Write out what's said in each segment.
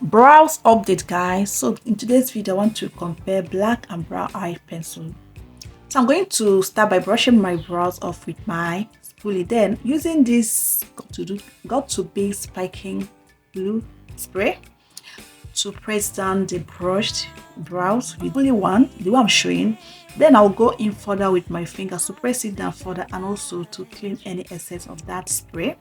Brows update, guys. So in today's video I want to compare black and brown eye pencil. So I'm going to start by brushing my brows off with my spoolie, then using this got to be spiking glue spray to press down the brushed brows with only one, the one I'm showing. Then I'll go in further with my fingers to press it down further and also to clean any excess of that spray.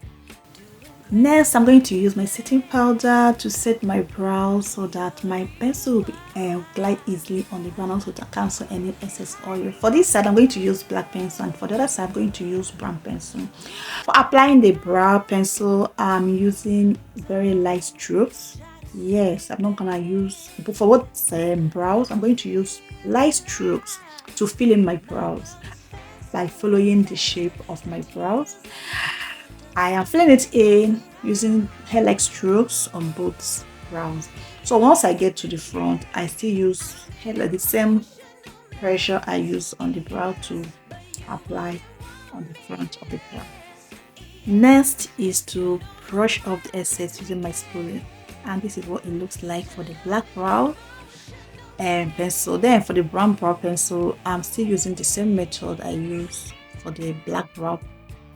Next, I'm going to use my setting powder to set my brows so that my pencil will glide easily on the ground, also to cancel any excess oil. For this side, I'm going to use black pencil, and for the other side, I'm going to use brown pencil. For applying the brow pencil, I'm using very light strokes. Yes, I'm not gonna use, but for what brows, I'm going to use light strokes to fill in my brows by following the shape of my brows. I am filling it in using hair-like strokes on both brows. So once I get to the front, I still use the same pressure I use on the brow to apply on the front of the brow. Next is to brush off the excess using my spoolie, and this is what it looks like for the black brow pencil. Then for the brown brow pencil, I'm still using the same method I use for the black brow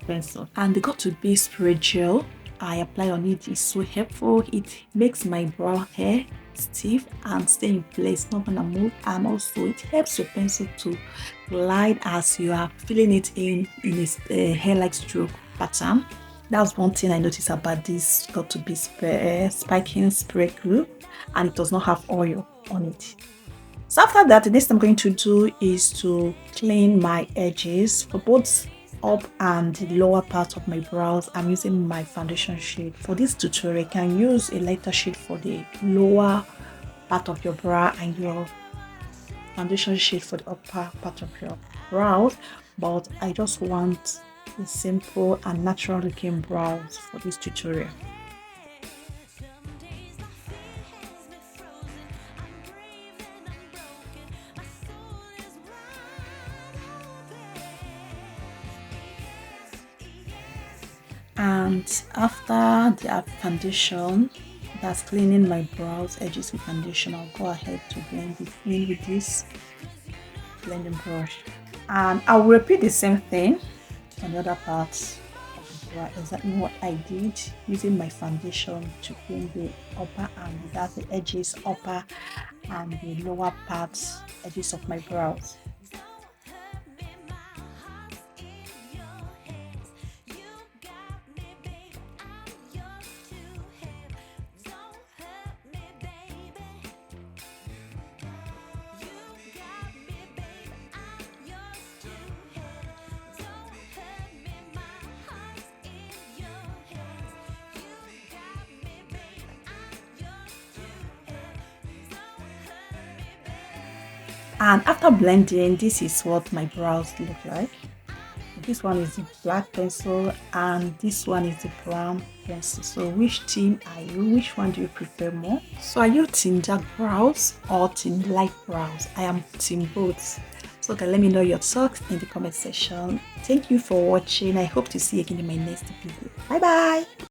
pencil, and the got2b spray gel I apply on it is so helpful. It makes my brow hair stiff and stay in place, not gonna move, and also it helps your pencil to glide as you are filling it in a hair-like stroke pattern. That's one thing I noticed about this got2b spiking spray glue, and it does not have oil on it. So after that, the next thing I'm going to do is to clean my edges for both up and the lower part of my brows. I'm using my foundation shade. For this tutorial, you can use a lighter shade for the lower part of your brow and your foundation shade for the upper part of your brows, but I just want a simple and natural looking brows for this tutorial. And after the foundation, that's cleaning my brows edges with foundation, I'll go ahead to blend it in with this blending brush, and I will repeat the same thing on the other parts of the brow, exactly what I did, using my foundation to clean the upper and that's the edges, upper and the lower parts edges of my brows. And after blending, this is what my brows look like. This one is the black pencil and this one is the brown pencil. So which team are you? Which one do you prefer more? So are you team dark brows or team light brows? I am team both. So let me know your thoughts in the comment section. Thank you for watching. I hope to see you again in my next video. Bye bye.